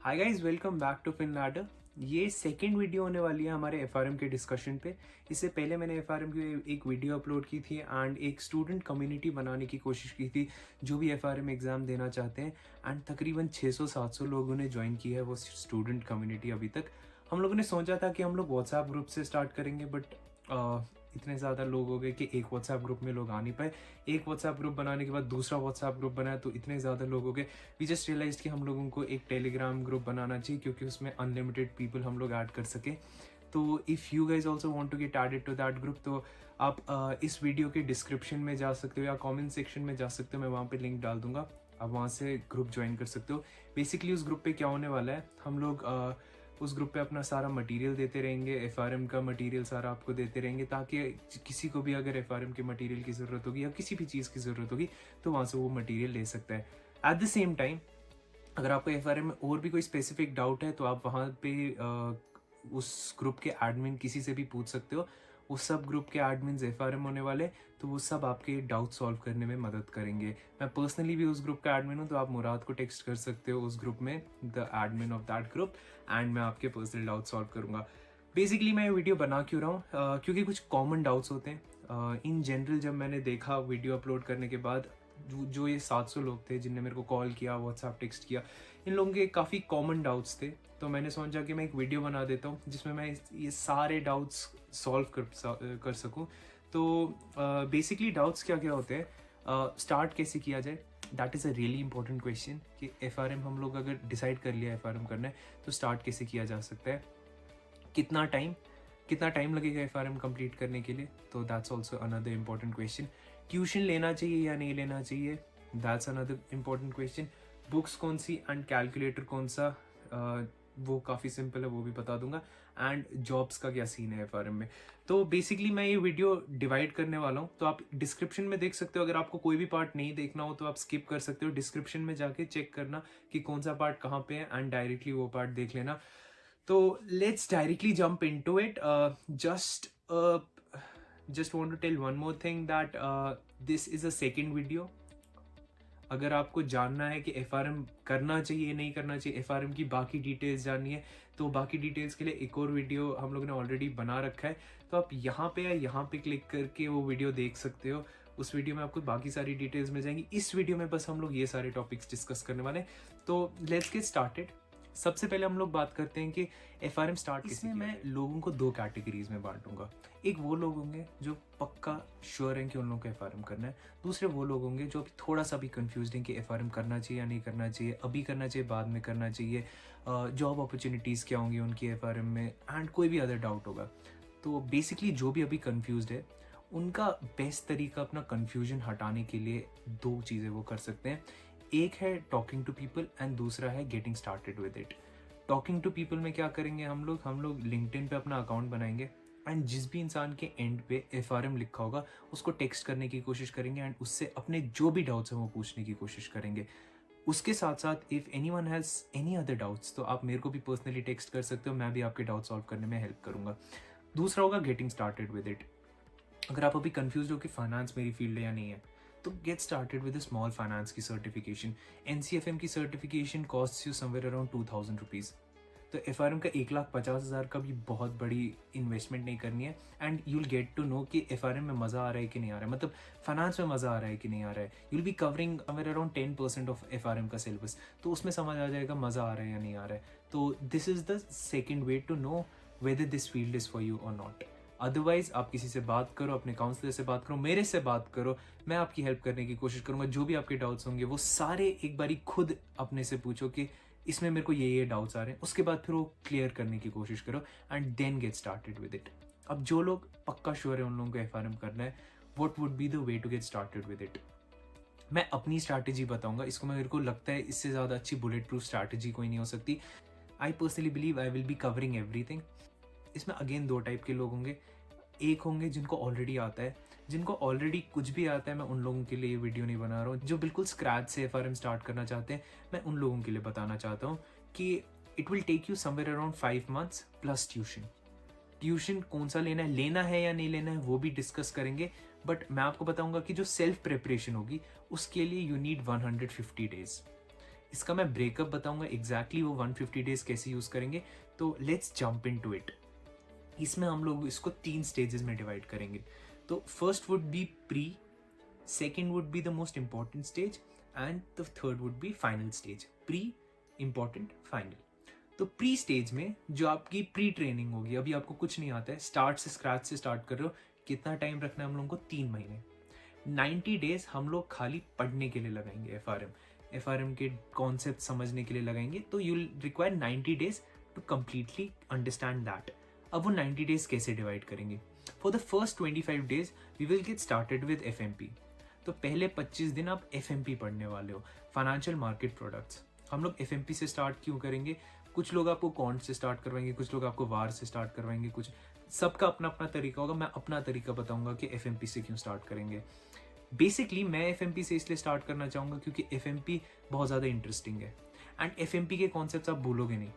Hi guys, welcome back to Fin Ladder. ये second video होने वाली है हमारे एफआरएम के डिस्कशन पे। इससे पहले मैंने एफआरएम की एक वीडियो अपलोड की थी एंड एक स्टूडेंट कम्युनिटी बनाने की कोशिश की थी जो भी एफआरएम एग्ज़ाम देना चाहते हैं। एंड तकरीबन 600-700 लोगों ने ज्वाइन की है वो स्टूडेंट कम्युनिटी अभी तक। हम लोगों ने सोचा था कि हम लोग व्हाट्सएप ग्रुप से स्टार्ट करेंगे, बट इतने ज़्यादा लोग हो गए कि एक व्हाट्सएप ग्रुप में लोग आ नहीं पाए। एक व्हाट्सएप ग्रुप बनाने के बाद दूसरा व्हाट्सएप ग्रुप बनाया तो इतने ज़्यादा लोग हो गए। वी जस्ट रियलाइज कि हम लोगों को एक टेलीग्राम ग्रुप बनाना चाहिए क्योंकि उसमें अनलिमिटेड पीपल हम लोग ऐड कर सके। तो if you guys also want to get added to that group तो आप इस वीडियो के डिस्क्रिप्शन में जा सकते हो या कमेंट सेक्शन में जा सकते हो। मैं वहाँ पे लिंक डाल दूंगा, आप वहाँ से ग्रुप ज्वाइन कर सकते हो। बेसिकली उस ग्रुप पे क्या होने वाला है, हम लोग उस ग्रुप पे अपना सारा मटेरियल देते रहेंगे, एफआरएम का मटेरियल सारा आपको देते रहेंगे ताकि किसी को भी अगर एफआरएम के मटेरियल की ज़रूरत होगी या किसी भी चीज़ की ज़रूरत होगी तो वहाँ से वो मटेरियल ले सकता है। एट द सेम टाइम अगर आपको एफआरएम में और भी कोई स्पेसिफिक डाउट है तो आप वहाँ पे उस ग्रुप के एडमिन किसी से भी पूछ सकते हो। वो सब ग्रुप के एडमिन एफआरएम होने वाले, तो वो सब आपके डाउट सॉल्व करने में मदद करेंगे। मैं पर्सनली भी उस ग्रुप का एडमिन हूँ, तो आप मुराद को टेक्स्ट कर सकते हो उस ग्रुप में, the admin of that group, and मैं आपके पर्सनल डाउट सॉल्व करूँगा। बेसिकली मैं ये वीडियो बना क्यों रहा हूँ, क्योंकि कुछ कॉमन डाउट्स होते हैं। इन जनरल जब मैंने देखा वीडियो अपलोड करने के बाद, जो ये 700 लोग थे जिनने मेरे को कॉल किया, व्हाट्सएप टेक्स्ट किया, इन लोगों के काफ़ी कॉमन डाउट्स थे। तो मैंने सोचा कि मैं एक वीडियो बना देता हूँ जिसमें मैं ये सारे डाउट्स सॉल्व कर सकूँ। तो बेसिकली डाउट्स क्या क्या होते हैं, स्टार्ट कैसे किया जाए, that is a really important question कि एफआरएम हम लोग अगर डिसाइड कर लिया एफआरएम करना है तो स्टार्ट कैसे किया जा सकता है, कितना टाइम लगेगा एफआरएम कंप्लीट करने के लिए, तो that's also another important question. Tuition लेना चाहिए या नहीं लेना चाहिए, that's another important question. Books कौन सी एंड कैलकुलेटर कौन सा, वो काफ़ी सिंपल है, वो भी बता दूंगा। एंड जॉब्स का क्या सीन है एफआरएम में। तो बेसिकली मैं ये वीडियो डिवाइड करने वाला हूँ, तो आप डिस्क्रिप्शन में देख सकते हो। अगर आपको कोई भी पार्ट नहीं देखना हो तो आप स्किप कर सकते हो, डिस्क्रिप्शन में जाके चेक करना कि कौन सा पार्ट कहाँ पे है एंड डायरेक्टली वो पार्ट देख लेना। तो let's directly jump into it. Just want to tell one more thing that this is a second video. अगर आपको जानना है कि एफआरएम करना चाहिए नहीं करना चाहिए, एफआरएम की बाकी डिटेल्स जाननी है, तो बाकी डिटेल्स के लिए एक और वीडियो हम लोग ने ऑलरेडी बना रखा है। तो आप यहाँ पे या यहाँ पे क्लिक करके वो वीडियो देख सकते हो। उस वीडियो में आपको बाकी सारी डिटेल्स मिल जाएंगी। इस वीडियो में बस हम लोग ये सारे टॉपिक्स डिस्कस करने वाले हैं। तो लेट्स गेट स्टार्टेड। सबसे पहले हम लोग बात करते हैं कि एफआरएम स्टार्ट किसने किया जाए। मैं लोगों को दो कैटेगरीज में बांटूंगा। एक वो लोग होंगे जो पक्का श्योर हैं कि उन लोगों को एफआरएम करना है। दूसरे वो लोग होंगे जो अभी थोड़ा सा भी कंफ्यूज हैं कि एफआरएम करना चाहिए या नहीं करना चाहिए, अभी करना चाहिए बाद में करना चाहिए, जॉब अपॉर्चुनिटीज़ क्या होंगी उनकी एफआरएम में, एंड कोई भी अदर डाउट होगा। तो बेसिकली जो भी अभी कंफ्यूज है उनका बेस्ट तरीका अपना कंफ्यूजन हटाने के लिए दो चीज़ें वो कर सकते हैं। एक है टॉकिंग टू पीपल एंड दूसरा है getting started with it. Talking to people में क्या करेंगे, हम लोग लिंक्डइन पे अपना अकाउंट बनाएंगे एंड जिस भी इंसान के एंड पे एफआरएम लिखा होगा उसको टेक्स्ट करने की कोशिश करेंगे एंड उससे अपने जो भी डाउट्स हैं वो पूछने की कोशिश करेंगे। उसके साथ साथ if any one has any other doubts तो आप मेरे को भी पर्सनली टेक्स्ट कर सकते हो, मैं भी आपके डाउट सॉल्व करने में हेल्प करूंगा। दूसरा होगा गेटिंग स्टार्टेड विद इट। अगर आप अभी कंफ्यूज हो कि फाइनेंस मेरी फील्ड है या नहीं है, तो gate started with small finance की सर्टिफिकेशन। एनसीएफएम की certification cost you somewhere around 2000 rupees. तो एफआरएम का 1,50,000 का भी बहुत बड़ी इन्वेस्टमेंट नहीं करनी है and you will get to know कि एफआरएम में मज़ा आ रहा है कि नहीं आ रहा है, मतलब फाइनेंस में मज़ा आ रहा है कि नहीं आ रहा है। You will be covering somewhere around 10% of FRM का सिलेबस, तो उसमें समझ आ जाएगा मज़ा आ रहा है या नहीं आ रहा है। तो this is the second way to know whether this field is for you और नॉट। अदरवाइज आप किसी से बात करो, अपने काउंसलर से बात करो, मेरे से बात करो, मैं आपकी हेल्प करने की कोशिश करूंगा। जो भी आपके डाउट्स होंगे वो सारे एक बारी खुद अपने से पूछो कि इसमें मेरे को ये डाउट्स आ रहे हैं, उसके बाद फिर वो क्लियर करने की कोशिश करो and then get started with it. अब जो लोग पक्का श्योर है उन लोगों को एफआरएम करना है, what would be the way to get started with it. मैं अपनी स्ट्रैटेजी बताऊंगा, इसको मेरे को लगता है इससे ज़्यादा अच्छी बुलेट प्रूफ स्ट्रैटेजी कोई नहीं हो सकती। I personally believe I will be covering everything. इसमें अगेन दो टाइप के लोग होंगे। एक होंगे जिनको ऑलरेडी आता है, जिनको ऑलरेडी कुछ भी आता है, मैं उन लोगों के लिए ये वीडियो नहीं बना रहा हूँ। जो बिल्कुल स्क्रैच से एफआरएम स्टार्ट करना चाहते हैं, मैं उन लोगों के लिए बताना चाहता हूँ कि it will take you somewhere around 5 months plus tuition. Tuition कौन सा लेना है या नहीं लेना है वो भी डिस्कस करेंगे, बट मैं आपको बताऊंगा कि जो सेल्फ प्रिपरेशन होगी उसके लिए यू नीड 150 days। इसका मैं ब्रेकअप बताऊंगा एग्जैक्टली वो 150 डेज कैसे यूज़ करेंगे। तो let's jump in to it. इसमें हम लोग इसको 3 स्टेजेस में डिवाइड करेंगे। तो first would be pre, second would be the most important stage, and the third would be final stage. Pre, important, final. तो प्री स्टेज में जो आपकी प्री ट्रेनिंग होगी, अभी आपको कुछ नहीं आता है, स्टार्ट से स्क्रैच से स्टार्ट कर रहे हो, कितना टाइम रखना है हम लोगों को? 3 महीने। 90 डेज हम लोग खाली पढ़ने के लिए लगाएंगे, एफ आर एम के कॉन्सेप्ट समझने के लिए लगाएंगे। तो you require 90 days to completely understand that. अब वो 90 डेज कैसे डिवाइड करेंगे? For the first 25 days we will get started with F. तो पहले 25 दिन आप एफ पढ़ने वाले हो, फाइनेंशियल मार्केट प्रोडक्ट्स। हम लोग एफ से स्टार्ट क्यों करेंगे? कुछ लोग आपको कॉन्ट से स्टार्ट करवाएंगे, कुछ लोग आपको वार से स्टार्ट करवाएंगे, कुछ सबका अपना अपना तरीका होगा। मैं अपना तरीका बताऊंगा कि एफ से क्यों स्टार्ट करेंगे। बेसिकली मैं एफ से इसलिए स्टार्ट करना चाहूँगा क्योंकि एफ बहुत ज़्यादा इंटरेस्टिंग है, एंड एफ के कॉन्सेप्ट आप भूलोगे नहीं,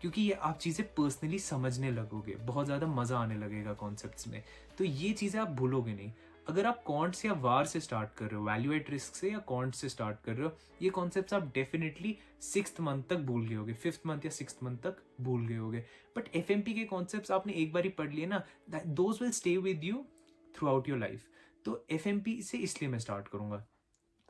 क्योंकि ये आप चीज़ें पर्सनली समझने लगोगे, बहुत ज़्यादा मज़ा आने लगेगा कॉन्सेप्ट्स में। तो ये चीज़ें आप भूलोगे नहीं। अगर आप कॉन्ट्स या वार से स्टार्ट कर रहे हो, वैल्यू एट रिस्क से या कॉन्ट से स्टार्ट कर रहे हो, ये कॉन्सेप्ट्स आप डेफिनेटली 6th मंथ तक भूल गए होगे, 5th मंथ या 6th मंथ तक भूल गए होगे। बट एफ के कॉन्सेप्ट्स आपने एक बार ही पढ़ लिए ना, those will stay with you through out your life. तो एफ से इसलिए मैं स्टार्ट करूंगा।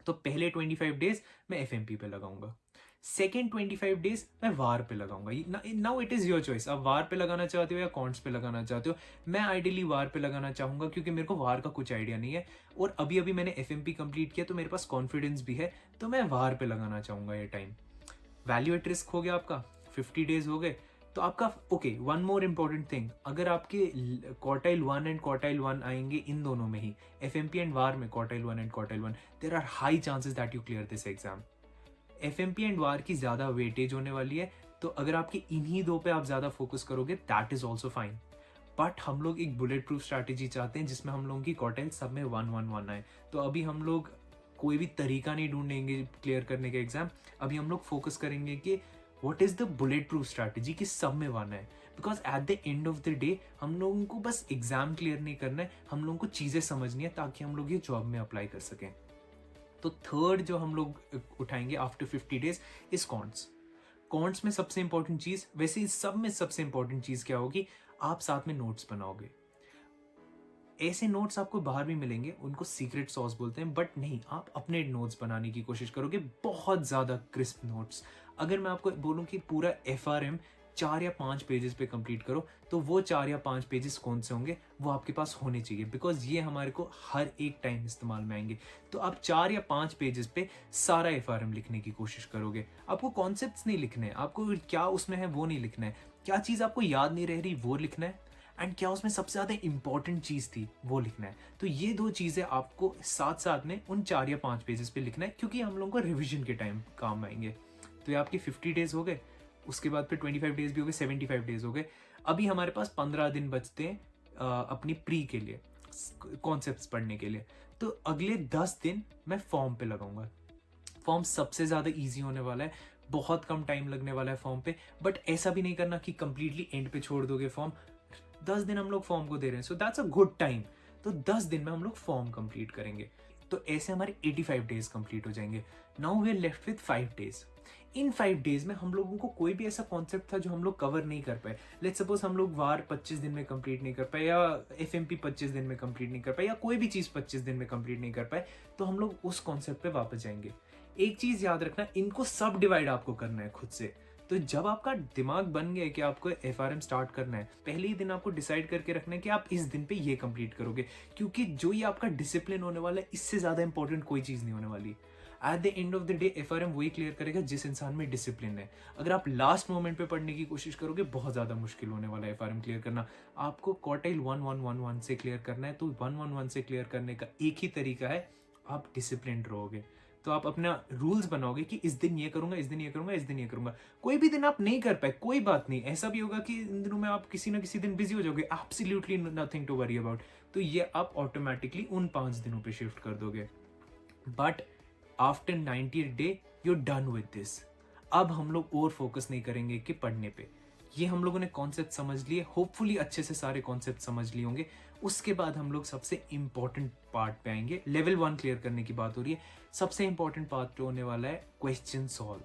तो पहले 25 डेज मैं एफ पे लगाऊंगा, सेकेंड 25 डेज मैं वार पे लगाऊंगा। Now it is your choice, आप वार पे लगाना चाहते हो या कॉन्ट्स पे लगाना चाहते हो। मैं आइडियली वार पे लगाना चाहूंगा क्योंकि मेरे को वार का कुछ आइडिया नहीं है, और अभी अभी मैंने एफ कंप्लीट किया तो मेरे पास कॉन्फिडेंस भी है, तो मैं वार पे लगाना चाहूंगा ये टाइम। वैल्यू एट रिस्क हो गया आपका, 50 डेज हो गए। तो आपका okay, one more important thing, अगर आपके क्वार्टाइल 1 एंड क्वार्टाइल 1 आएंगे इन दोनों में ही, एफ एंड वार में quartile 1 and quartile 1, there are high chances that you clear this exam. F and VaR की ज्यादा वेटेज होने वाली है, तो अगर आपके इन्हीं दो पे आप ज्यादा फोकस करोगे that is also fine. But हम लोग एक बुलेट प्रूफ स्ट्रैटेजी चाहते हैं जिसमें हम लोगों की क्वार्टाइल सब में 1-1-1 आए। तो अभी हम लोग कोई भी तरीका नहीं ढूंढेंगे क्लियर करने के एग्जाम, अभी हम लोग फोकस करेंगे कि what is the bullet proof strategy कि सब में 1 है। Because at the end of the day हम लोगों को बस एग्जाम क्लियर नहीं करना है, हम लोगों को चीजें समझनी है ताकि हम लोग ये जॉब में अप्लाई कर सकें। तो थर्ड जो हम लोग उठाएंगे after 50 days is counts. Counts में सबसे इंपॉर्टेंट चीज, वैसे इस सब में सबसे इंपॉर्टेंट चीज क्या होगी? आप साथ में नोट्स बनाओगे। ऐसे नोट्स आपको बाहर भी मिलेंगे, उनको सीक्रेट सॉस बोलते हैं, बट नहीं, आप अपने नोट्स बनाने की कोशिश करोगे, बहुत ज्यादा क्रिस्प नोट्स। अगर मैं आपको बोलूं कि पूरा एफ 4 या 5 पेजेस पे कंप्लीट करो, तो वो 4 या 5 पेजेस कौन से होंगे? वो आपके पास होने चाहिए, बिकॉज ये हमारे को हर एक टाइम इस्तेमाल में आएंगे। तो आप 4 या 5 पेजेस पे सारा एफ लिखने की कोशिश करोगे। आपको कॉन्सेप्ट्स नहीं लिखने हैं, आपको क्या उसमें है वो नहीं लिखना है, क्या चीज़ आपको याद नहीं रह रही वो लिखना है, एंड क्या उसमें सबसे ज़्यादा इंपॉर्टेंट चीज़ थी वो लिखना है। तो ये दो चीज़ें आपको साथ साथ में उन 4 या 5 पेजेस पे लिखना है, क्योंकि हम लोगों को रिविजन के टाइम काम आएंगे। तो ये आपके 50 डेज हो गए, उसके बाद फिर 25 डेज भी हो गए, 75 डेज हो गए। अभी हमारे पास 15 दिन बचते हैं अपनी प्री के लिए, कॉन्सेप्ट्स पढ़ने के लिए। तो अगले 10 दिन मैं फॉर्म पे लगाऊंगा। फॉर्म सबसे ज़्यादा ईजी होने वाला है, बहुत कम टाइम लगने वाला है फॉर्म पे। बट ऐसा भी नहीं करना कि कंप्लीटली एंड पे छोड़ दोगे फॉर्म। 10 दिन हम लोग फॉर्म को दे रहे हैं, so that's a good time. तो 10 दिन में हम लोग फॉर्म कंप्लीट करेंगे, तो ऐसे हमारे 85 डेज कंप्लीट हो जाएंगे। Now we are left with 5 days. In 5 days में हम लोगों को कोई भी ऐसा कॉन्सेप्ट था जो हम लोग कवर नहीं कर पाए, लेट्स सपोज हम लोग वार 25 दिन में कंप्लीट नहीं कर पाए, या एफ 25 दिन में कंप्लीट नहीं कर पाए, या कोई भी चीज़ 25 दिन में कंप्लीट नहीं कर पाए, तो हम लोग उस कॉन्सेप्ट पे वापस जाएंगे। एक चीज़ याद रखना, इनको सब डिवाइड आपको करना है खुद से। तो जब आपका दिमाग बन गया कि आपको एफ स्टार्ट करना है, पहले ही दिन आपको डिसाइड करके रखना है कि आप इस दिन पे ये कंप्लीट करोगे, क्योंकि जो ये आपका डिसिप्लिन होने वाला है, इससे ज़्यादा इंपॉर्टेंट कोई चीज़ नहीं होने वाली। At the end of the day F वही क्लियर करेगा जिस इंसान में डिसिप्लिन है। अगर आप लास्ट मोमेंट पे पढ़ने की कोशिश करोगे, बहुत ज़्यादा मुश्किल होने वाला है एफ क्लियर करना। आपको क्वार्टाइल 1-1-1-1 से क्लियर करना है, तो 1-1-1 से क्लियर करने का एक ही तरीका है, आप डिसिप्लिन रहोगे। तो आप अपना रूल्स बनाओगे कि इस दिन ये करूंगा, इस दिन ये करूंगा, इस दिन ये करूंगा। कोई भी दिन आप नहीं कर पाए, कोई बात नहीं, ऐसा भी होगा कि इन दिनों में आप किसी ना किसी दिन बिजी हो जाओगे, absolutely nothing to worry about. तो ये आप ऑटोमेटिकली उन 5 दिनों पे शिफ्ट कर दोगे। But after 90 day you done with this. अब हम लोग और फोकस नहीं करेंगे कि पढ़ने पे। ये हम लोगों ने कॉन्सेप्ट समझ लिए, होपफुली अच्छे से सारे कॉन्सेप्ट समझ लिए होंगे। उसके बाद हम लोग सबसे इंपॉर्टेंट पार्ट पे आएंगे। लेवल 1 क्लियर करने की बात हो रही है, सबसे इंपॉर्टेंट पार्ट होने वाला है क्वेश्चन सॉल्व।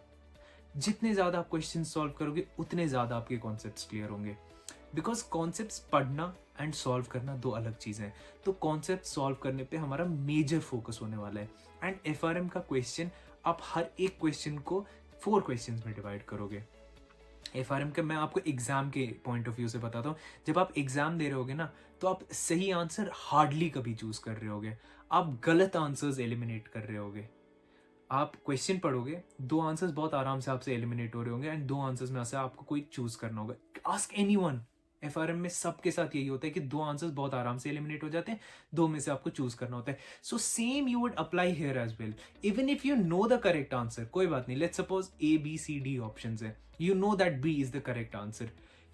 जितने ज़्यादा आप क्वेश्चन सॉल्व करोगे उतने ज़्यादा आपके कॉन्सेप्ट्स क्लियर होंगे, बिकॉज कॉन्सेप्ट्स पढ़ना एंड सॉल्व करना दो अलग चीज़ें हैं। तो कॉन्सेप्ट सॉल्व करने पे हमारा मेजर फोकस होने वाला है। एंड एफआरएम का क्वेश्चन आप हर एक क्वेश्चन को 4 क्वेश्चंस में डिवाइड करोगे। एफआरएम का मैं आपको एग्जाम के पॉइंट ऑफ व्यू से बताता हूँ। जब आप एग्जाम दे रहे होगे ना, तो आप सही आंसर हार्डली कभी चूज कर रहे होगे, आप गलत आंसर्स एलिमिनेट कर रहे होगे। आप क्वेश्चन पढ़ोगे, 2 आंसर्स बहुत आराम से आपसे एलिमिनेट हो रहे होंगे एंड 2 आंसर्स में से आपको कोई चूज करना होगा। आस्क एनीवन, एफआरएम में सबके साथ यही होता है कि 2 आंसर्स बहुत आराम से एलिमिनेट हो जाते हैं, 2 में से आपको चूज करना होता है। So same you would apply here as well. Even if you know the correct answer, कोई बात नहीं, let's suppose A B C D option है, you know that B is the correct answer.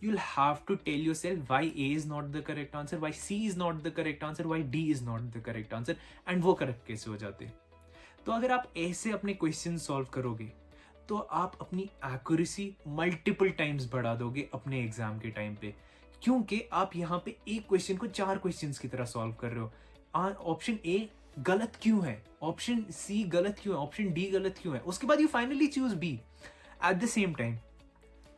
You'll have to tell yourself why A is not the correct answer, why C is not the correct answer, why D is not the correct answer, and वो correct कैसे हो जाते। तो अगर आप ऐसे अपने question solve करोगे तो आप अपनी एक्यूरेसी मल्टीपल टाइम्स बढ़ा दोगे अपने एग्जाम के टाइम पे, क्योंकि आप यहाँ पे एक क्वेश्चन को 4 क्वेश्चंस की तरह सॉल्व कर रहे हो। ऑप्शन ए गलत क्यों है, ऑप्शन सी गलत क्यों है, ऑप्शन डी गलत क्यों है, उसके बाद you finally choose B. At the same time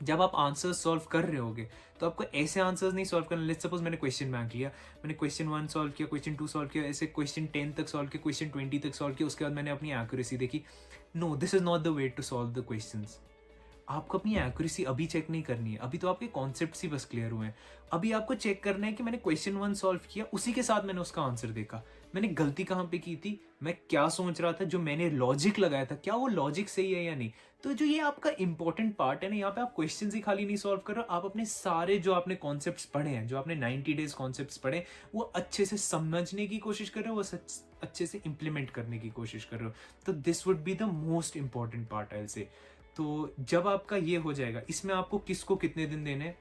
जब आप आंसर सॉल्व कर रहे होगे तो आपको ऐसे आंसर्स नहीं सॉल्व करना। लेट्स सपोज मैंने क्वेश्चन बैंक लिया, मैंने क्वेश्चन 1 सॉल्व किया, क्वेश्चन 2 सॉल्व किया, ऐसे क्वेश्चन 10 तक सॉल्व किया, क्वेश्चन 20 तक सॉल्व किया, उसके बाद मैंने अपनी एक्यूरेसी देखी। No, this is not the way to solve the questions. आपको अपनी एक्यूरेसी अभी चेक नहीं करनी है, अभी तो आपके कॉन्सेप्ट्स ही बस क्लियर हुए हैं। अभी आपको चेक करना है कि मैंने क्वेश्चन 1 सॉल्व किया, उसी के साथ मैंने उसका आंसर देखा, मैंने गलती कहाँ पे की थी, मैं क्या सोच रहा था, जो मैंने लॉजिक लगाया था क्या वो लॉजिक सही है या नहीं। तो जो ये आपका इंपॉर्टेंट पार्ट है ना, यहाँ पे आप क्वेश्चंस ही खाली नहीं सॉल्व कर रहे हो, आप अपने सारे जो आपने कॉन्सेप्ट्स पढ़े हैं, जो आपने 90 डेज कॉन्सेप्ट्स पढ़े, वो अच्छे से समझने की कोशिश कर रहे हो, वो अच्छे से इंप्लीमेंट करने की कोशिश कर रहे हो। तो this would be the most important part आई से। तो जब आपका ये हो जाएगा, इसमें आपको किसको कितने दिन देने,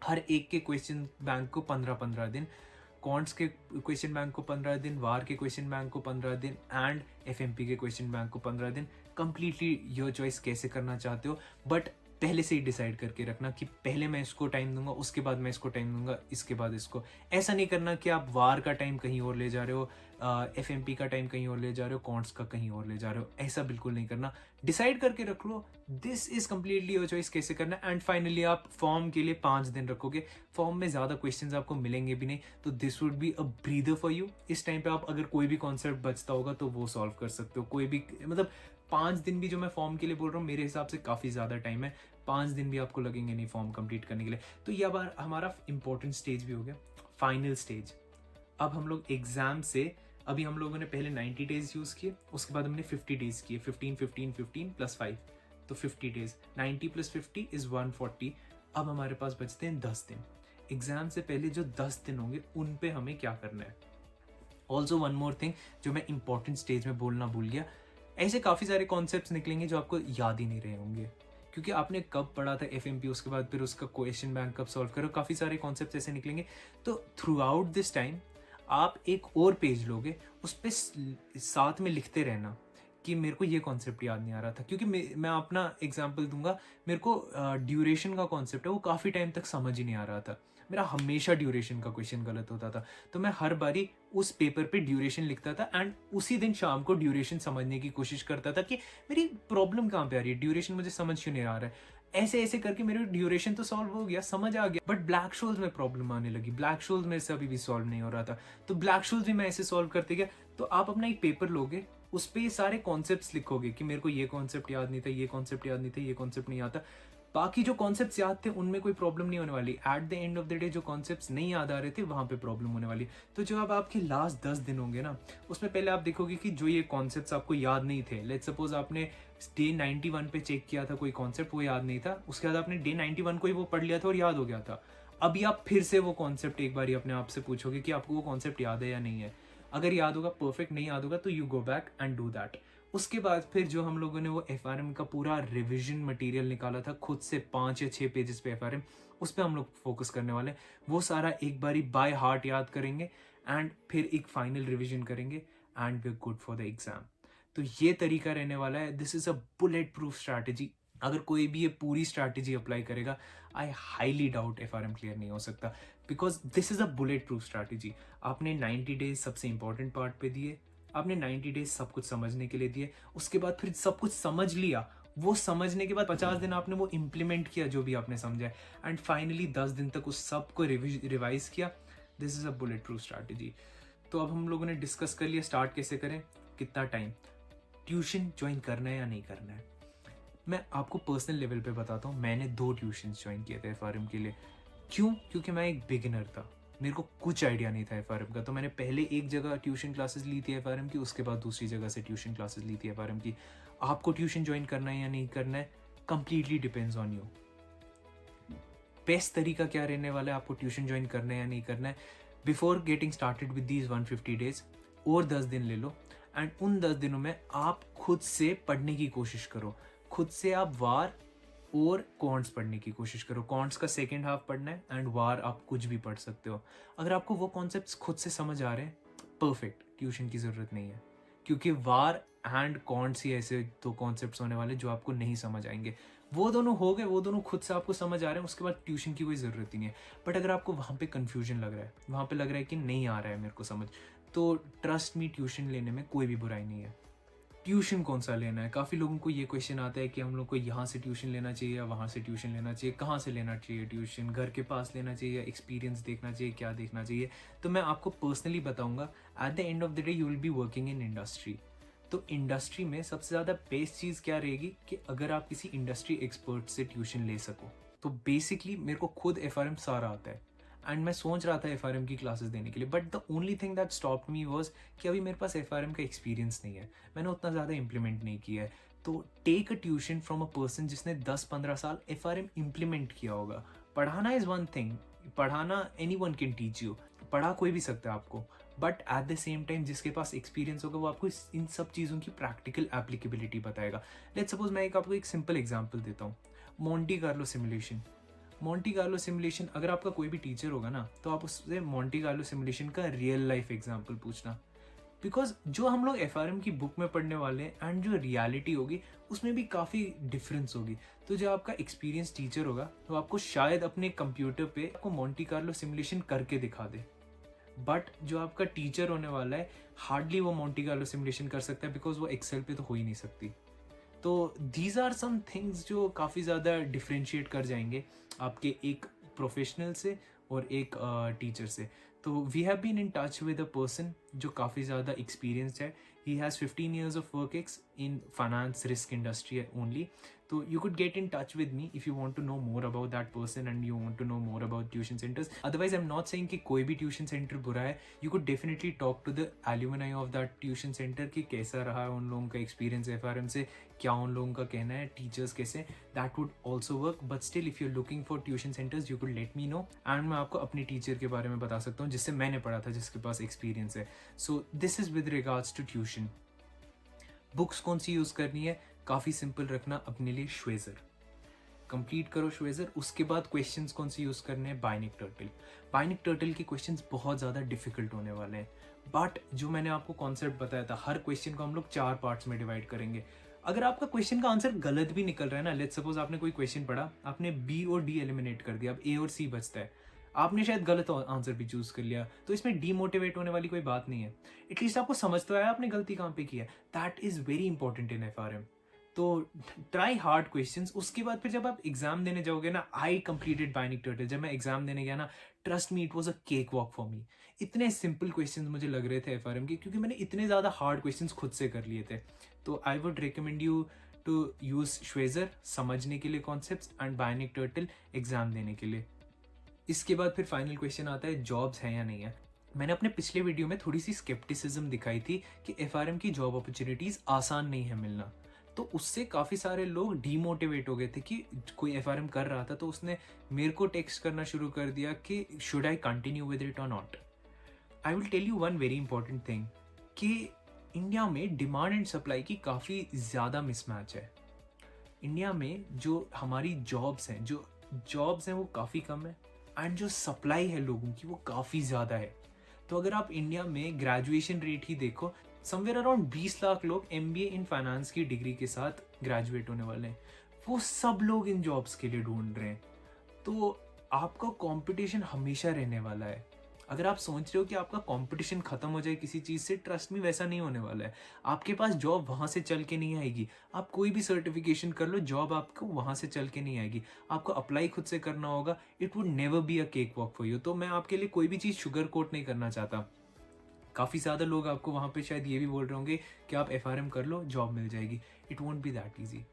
हर एक के क्वेश्चन बैंक को 15-15 दिन, कॉन्ट्स के क्वेश्चन बैंक को 15 दिन, वार के क्वेश्चन बैंक को 15 दिन एंड एफएमपी के क्वेश्चन बैंक को 15 दिन। कंप्लीटली योर चॉइस कैसे करना चाहते हो, बट पहले से ही डिसाइड करके रखना कि पहले मैं इसको टाइम दूंगा, उसके बाद मैं इसको टाइम दूंगा, इसके बाद इसको। ऐसा नहीं करना कि आप वार का टाइम कहीं और ले जा रहे हो, एफएमपी का टाइम कहीं और ले जा रहे हो, कॉन्ट्स का कहीं और ले जा रहे हो, ऐसा बिल्कुल नहीं करना। डिसाइड करके रख लो, this is completely your choice कैसे करना। एंड फाइनली आप फॉर्म के लिए 5 दिन रखोगे, फॉर्म में ज़्यादा क्वेश्चंस आपको मिलेंगे भी नहीं, तो this would be a breather for you. इस टाइम पे आप अगर कोई भी कॉन्सेप्ट बचता होगा तो वो सॉल्व कर सकते हो, कोई भी, मतलब 5 दिन भी जो मैं फॉर्म के लिए बोल रहा हूँ, मेरे हिसाब से काफ़ी ज़्यादा टाइम है, 5 दिन भी आपको लगेंगे नहीं फॉर्म कंप्लीट करने के लिए। तो ये अब हमारा इंपॉर्टेंट स्टेज भी हो गया, फाइनल स्टेज। अब हम लोग एग्जाम से, अभी हम लोगों ने पहले 90 डेज यूज़ किए, उसके बाद हमने 50 डेज किए, 15 प्लस 5, तो 50 डेज, 90 प्लस 50 इज 140। अब हमारे पास बचते हैं 10 दिन। एग्जाम से पहले जो 10 दिन होंगे उन पे हमें क्या करना है। ऑल्सो वन मोर थिंग जो मैं इंपॉर्टेंट स्टेज में बोलना भूल गया, ऐसे काफ़ी सारे कॉन्सेप्ट्स निकलेंगे जो आपको याद ही नहीं रहे होंगे, क्योंकि आपने कब पढ़ा था एफएमपी, उसके बाद फिर उसका क्वेश्चन बैंक कब सॉल्व करो, काफ़ी सारे कॉन्सेप्ट्स ऐसे निकलेंगे। तो थ्रू आउट दिस टाइम आप एक और पेज लोगे, उस पर साथ में लिखते रहना कि मेरे को ये कॉन्सेप्ट याद नहीं आ रहा था, क्योंकि मैं अपना एग्जांपल दूंगा, मेरे को ड्यूरेशन का कॉन्सेप्ट है वो काफ़ी टाइम तक समझ ही नहीं आ रहा था, मेरा हमेशा ड्यूरेशन का क्वेश्चन गलत होता था, तो मैं हर बारी उस पेपर पे ड्यूरेशन लिखता था एंड उसी दिन शाम को ड्यूरेशन समझने की कोशिश करता था कि मेरी प्रॉब्लम कहाँ पे आ रही है, ड्यूरेशन मुझे समझ क्यों नहीं आ रहा है। ऐसे ऐसे करके मेरे ड्यूरेशन तो सॉल्व हो गया, समझ आ गया, बट ब्लैक शोल्स में प्रॉब्लम आने लगी, ब्लैक शोल्स मेरे से अभी भी सॉल्व नहीं हो रहा था, तो ब्लैक शोल्स भी मैं ऐसे सॉल्व करते गया। तो आप अपना एक पेपर लोगे, उस पर ये सारे कॉन्सेप्ट्स लिखोगे कि मेरे को ये कॉन्सेप्ट याद नहीं था, ये कॉन्सेप्ट याद नहीं था, ये कॉन्सेप्ट नहीं आता, बाकी जो कॉन्सेप्ट्स याद थे उनमें कोई प्रॉब्लम नहीं होने वाली। At the end of the day जो कॉन्सेप्ट्स नहीं याद आ रहे थे वहाँ पे प्रॉब्लम होने वाली। तो जो अब आपके लास्ट 10 दिन होंगे ना, उसमें पहले आप देखोगे कि जो ये कॉन्सेप्ट्स आपको याद नहीं थे, लेट्स सपोज आपने डे 91 पे चेक किया था कोई कॉन्सेप्ट, वो याद नहीं था, उसके बाद आपने डे 91 को ही वो पढ़ लिया था और याद हो गया था। अभी आप फिर से वो कॉन्सेप्ट एक बार अपने आप से पूछोगे कि आपको वो कॉन्सेप्ट याद है या नहीं है। अगर याद होगा परफेक्ट, नहीं याद होगा तो you go back and do that. उसके बाद फिर जो हम लोगों ने वो एफआरएम का पूरा रिविजन मटेरियल निकाला था खुद से 5 या 6 पेजेस पे एफआरएम, उस पर हम लोग फोकस करने वाले हैं। वो सारा एक बारी बाय हार्ट याद करेंगे एंड फिर एक फाइनल रिविजन करेंगे and we are good for the exam. तो ये तरीका रहने वाला है, this is a bullet proof strategy. अगर कोई भी ये पूरी स्ट्रैटेजी अप्लाई करेगा, I highly doubt FRM clear नहीं हो सकता, because this is a bullet proof strategy. आपने 90 डेज सबसे इंपॉर्टेंट पार्ट पे दिए, आपने 90 डेज सब कुछ समझने के लिए दिए, उसके बाद फिर सब कुछ समझ लिया, वो समझने के बाद 50 दिन आपने वो इम्प्लीमेंट किया जो भी आपने समझा है, एंड फाइनली 10 दिन तक उस सब को रिवाइज किया। This is a bullet proof strategy. तो अब हम लोगों ने डिस्कस कर लिया स्टार्ट कैसे करें, कितना टाइम, ट्यूशन ज्वाइन करना है या नहीं करना है। मैं आपको पर्सनल लेवल पे बताता हूँ, मैंने 2 ट्यूशन्स ज्वाइन किए थे एफआरएम के लिए। क्यों? क्योंकि मैं एक बिगिनर था, मेरे को कुछ आइडिया नहीं था एफआरएम का। तो मैंने पहले एक जगह ट्यूशन क्लासेस ली थी एफआरएम की, उसके बाद दूसरी जगह से ट्यूशन क्लासेस ली थी एफआरएम की। आपको ट्यूशन ज्वाइन करना है या नहीं करना है, completely depends on you. Best तरीका क्या रहने वाला है आपको ट्यूशन ज्वाइन करना है या नहीं करना है, before getting started with these 150 days और 10 दिन ले लो, एंड उन 10 दिनों में आप खुद से पढ़ने की कोशिश करो। खुद से आप वार और कॉन्ट्स पढ़ने की कोशिश करो। कॉन्ट्स का सेकेंड हाफ पढ़ना है एंड वार आप कुछ भी पढ़ सकते हो। अगर आपको वो कॉन्सेप्ट्स खुद से समझ आ रहे हैं, परफेक्ट, ट्यूशन की ज़रूरत नहीं है। क्योंकि वार एंड कॉन्ट्स ही ऐसे 2 कॉन्सेप्ट्स होने वाले जो आपको नहीं समझ आएंगे। वो दोनों हो गए, वो दोनों खुद से आपको समझ आ रहे हैं, उसके बाद ट्यूशन की कोई ज़रूरत ही नहीं है। बट अगर आपको वहाँ पे कन्फ्यूजन लग रहा है, वहाँ पे लग रहा है कि नहीं आ रहा है मेरे को समझ, तो ट्रस्ट मी, ट्यूशन लेने में कोई भी बुराई नहीं है। ट्यूशन कौन सा लेना है, काफ़ी लोगों को ये क्वेश्चन आता है कि हम लोग को यहाँ से ट्यूशन लेना चाहिए या वहाँ से ट्यूशन लेना चाहिए, कहाँ से लेना चाहिए ट्यूशन, घर के पास लेना चाहिए या एक्सपीरियंस देखना चाहिए, क्या देखना चाहिए। तो मैं आपको पर्सनली बताऊँगा, at the end of the day you will be working in industry. तो इंडस्ट्री में सबसे ज़्यादा बेस्ट चीज़ क्या रहेगी कि अगर आप किसी इंडस्ट्री एक्सपर्ट से ट्यूशन ले सको। तो बेसिकली मेरे को खुद एफआरएम सारा आता है, एंड मैं सोच रहा था एफआरएम की क्लासेस देने के लिए, but the only thing that stopped me was कि अभी मेरे पास एफआरएम का एक्सपीरियंस नहीं है, मैंने उतना ज़्यादा इंप्लीमेंट नहीं किया है। तो take a tuition from a person जिसने 10-15 साल एफआरएम इंप्लीमेंट किया होगा। पढ़ाना इज़ वन थिंग, पढ़ाना anyone can teach you, पढ़ा कोई भी सकता है आपको, but at the same time जिसके पास एक्सपीरियंस होगा वो आपको इन सब चीज़ों की प्रैक्टिकल एप्लीकेबिलिटी बताएगा। लेट्स सपोज मैं आपको एक सिंपल एग्जांपल देता हूँ, Monte Carlo simulation. Monte Carlo simulation, अगर आपका कोई भी टीचर होगा ना, तो आप उससे मोंटी कार्लो सिमुलेशन का रियल लाइफ एग्जांपल पूछना, बिकॉज जो हम लोग एफआरएम की बुक में पढ़ने वाले हैं एंड जो रियलिटी होगी उसमें भी काफ़ी डिफरेंस होगी। तो जो आपका एक्सपीरियंस टीचर होगा तो आपको शायद अपने कंप्यूटर पे आपको मोंटी कार्लो सिमुलेशन करके दिखा दे, बट जो आपका टीचर होने वाला है हार्डली वो मोंटी कार्लो सिमुलेशन कर सकता है, बिकॉज वो एक्सेल पे तो हो ही नहीं सकती। तो दीज आर सम थिंग्स जो काफ़ी ज़्यादा डिफ्रेंशिएट कर जाएंगे आपके एक प्रोफेशनल से और एक टीचर से। तो we have been in touch with a person जो काफ़ी ज़्यादा एक्सपीरियंस्ड है। He has 15 years of work ex in finance risk industry only. So you could get in touch with me if you want to know more about that person and you want to know more about tuition centers. Otherwise, I'm not saying कि कोई भी tuition center बुरा है. You could definitely talk to the alumni of that tuition center कि कैसा रहा है उन लोगों का experience FRM से, क्या उन लोगों का कहना है, टीचर्स कैसे, that would also work. But still if you looking for tuition centres you could let me know, and मैं आपको अपनी टीचर के बारे में बता सकता हूँ जिससे मैंने पढ़ा था, जिसके पास एक्सपीरियंस है। So this is with regards to tuition. Books कौन सी यूज़ करनी है, काफ़ी सिंपल रखना अपने लिए, श्वेजर कंप्लीट करो श्वेजर। उसके बाद क्वेश्चंस कौन से यूज़ करने हैं, बाइनिक टर्टल। बाइनिक टर्टल के क्वेश्चंस बहुत ज़्यादा डिफिकल्ट होने वाले हैं, बट जो मैंने आपको कॉन्सेप्ट बताया था, हर क्वेश्चन को हम लोग 4 पार्ट्स में डिवाइड करेंगे। अगर आपका क्वेश्चन का आंसर गलत भी निकल रहा है ना, लेट्स सपोज आपने कोई क्वेश्चन पढ़ा, आपने बी और डी एलिमिनेट कर दिया, अब ए और सी बचता है, आपने शायद गलत आंसर भी चूज कर लिया, तो इसमें डीमोटिवेट होने वाली कोई बात नहीं है। एटलीस्ट आपको समझ तो आया आपने गलती कहाँ पे की है। That is very important in FRM. तो ट्राई हार्ड क्वेश्चंस। उसके बाद फिर जब आप एग्जाम देने जाओगे ना, आई कंप्लीटेड बाइनिक टर्टल। जब मैं एग्जाम देने गया ना, trust me, it was a cake walk for me. इतने सिंपल क्वेश्चंस मुझे लग रहे थे एफआरएम के, क्योंकि मैंने इतने ज़्यादा हार्ड क्वेश्चंस खुद से कर लिए थे। तो I would recommend you to use Schweser समझने के लिए concepts, and Bionic Turtle exam देने के लिए। इसके बाद फिर फाइनल क्वेश्चन आता है, जॉब्स है या नहीं है। मैंने अपने पिछले वीडियो में थोड़ी सी स्केप्टिसिज्म दिखाई थी कि एफआरएम की जॉब अपॉर्चुनिटीज़ आसान नहीं है मिलना, तो उससे काफ़ी सारे लोग डीमोटिवेट हो गए थे कि कोई एफआरएम कर रहा था तो उसने मेरे को टेक्स्ट करना शुरू कर दिया कि should I continue with it और not. I will tell you one very important thing कि इंडिया में डिमांड एंड सप्लाई की काफ़ी ज़्यादा मिसमैच है। इंडिया में जो हमारी जॉब्स हैं वो काफ़ी कम है, एंड जो सप्लाई है लोगों की वो काफ़ी ज़्यादा है। तो अगर आप इंडिया में ग्रेजुएशन रेट ही देखो, समवेयर अराउंड 20 लाख लोग एमबीए इन फाइनेंस की डिग्री के साथ ग्रेजुएट होने वाले हैं। वो सब लोग इन जॉब्स के लिए ढूंढ रहे हैं। तो आपका कंपटीशन हमेशा रहने वाला है। अगर आप सोच रहे हो कि आपका कंपटीशन खत्म हो जाए किसी चीज़ से, ट्रस्ट में वैसा नहीं होने वाला है। आपके पास जॉब वहाँ से चल के नहीं आएगी। आप कोई भी सर्टिफिकेशन कर लो, जॉब आपको वहाँ से चल के नहीं आएगी। आपको अप्लाई खुद से करना होगा। It would never be a cake walk for you. तो मैं आपके लिए कोई भी चीज़ शुगर कोट नहीं करना चाहता। काफ़ी ज़्यादा लोग आपको वहाँ पे शायद ये भी बोल रहे होंगे कि आप एफआरएम कर लो, जॉब मिल जाएगी। It won't be that easy.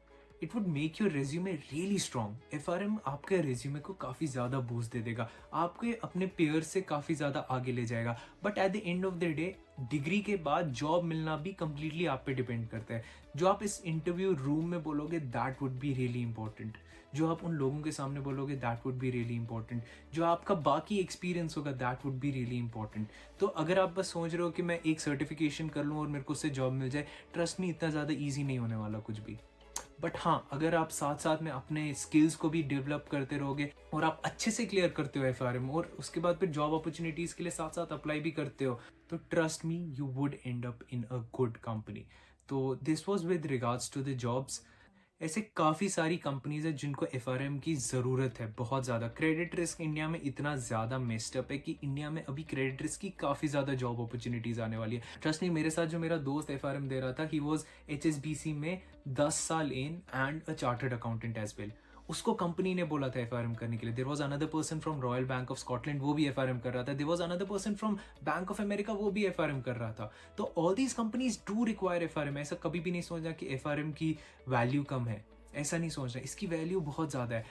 It would make your resume really strong. FRM आपके रेज्यूमे को काफ़ी ज़्यादा बूस्ट दे देगा, आपके अपने पेयर से काफ़ी ज़्यादा आगे ले जाएगा। But at the end of the day, degree के बाद जॉब मिलना भी कंप्लीटली आप पे डिपेंड करता है। जो आप इस इंटरव्यू रूम में बोलोगे, that would be really important. जो आप उन लोगों के सामने बोलोगे, that would be really important. जो आपका बाकी एक्सपीरियंस होगा, that would be really important. तो अगर आप बस सोच रहे हो कि मैं एक सर्टिफिकेशन कर लूँ और मेरे को उससे जॉब मिल जाए, ट्रस्ट मी, इतना ज़्यादा ईजी नहीं होने वाला कुछ भी। बट हाँ, अगर आप साथ साथ में अपने स्किल्स को भी डेवलप करते रहोगे और आप अच्छे से क्लियर करते हो एफआरएम, और उसके बाद फिर जॉब अपॉर्चुनिटीज़ के लिए साथ साथ अप्लाई भी करते हो, तो trust me, you would end up in a good company. तो this was with regards to the jobs. ऐसे काफ़ी सारी कंपनीज है जिनको एफआरएम की ज़रूरत है बहुत ज़्यादा। क्रेडिट रिस्क इंडिया में इतना ज़्यादा मेस्ड अप है कि इंडिया में अभी क्रेडिट रिस्क की काफ़ी ज़्यादा जॉब अपॉर्चुनिटीज़ आने वाली है। ट्रस्ट नहीं, मेरे साथ जो मेरा दोस्त एफआरएम दे रहा था, ही वॉज एचएसबीसी में 10 साल in and a chartered accountant as well. उसको कंपनी ने बोला था एफआरएम करने के लिए। There was another person from Royal Bank of Scotland, वो भी एफआरएम कर रहा था। There was another person from Bank of America, वो भी एफआरएम कर रहा था। तो all these companies do require FRM. ऐसा कभी भी नहीं सोचना कि एफआरएम की वैल्यू कम है, ऐसा नहीं सोचना। इसकी वैल्यू बहुत ज़्यादा है।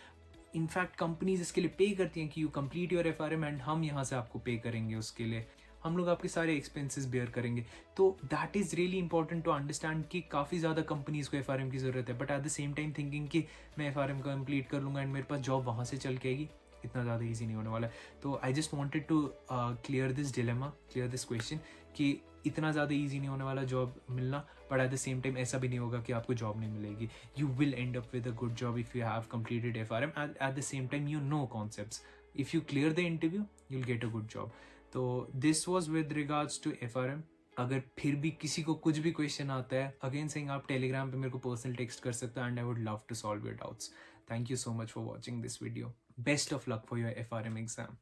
इनफैक्ट कंपनीज इसके लिए पे करती हैं कि you complete your FRM and हम यहाँ से आपको पे करेंगे, उसके लिए हम लोग आपके सारे एक्सपेंसेस बेयर करेंगे। तो that is really important to understand कि काफ़ी ज़्यादा कंपनीज को एफआरएम की ज़रूरत है, but at the same time thinking कि मैं एफआरएम कंप्लीट कर लूँगा एंड मेरे पास जॉब वहाँ से चल के आएगी, इतना ज़्यादा ईजी नहीं होने वाला है। तो I just wanted to clear this dilemma, clear this question कि इतना ज़्यादा ईजी नहीं होने वाला जॉब मिलना, but at the same time ऐसा भी नहीं होगा कि आपको जॉब नहीं मिलेगी। You will end up with a good job if you have completed FRM and at the same time you know concepts. If you clear the interview, you will get a good job. तो this was with regards to FRM. अगर फिर भी किसी को कुछ भी question आता है, अगेन सेइंग, आप टेलीग्राम पे मेरे को पर्सनल टेक्स्ट कर सकते हो and I would love to solve your doubts. Thank you so much for watching this video. Best of luck for your FRM exam.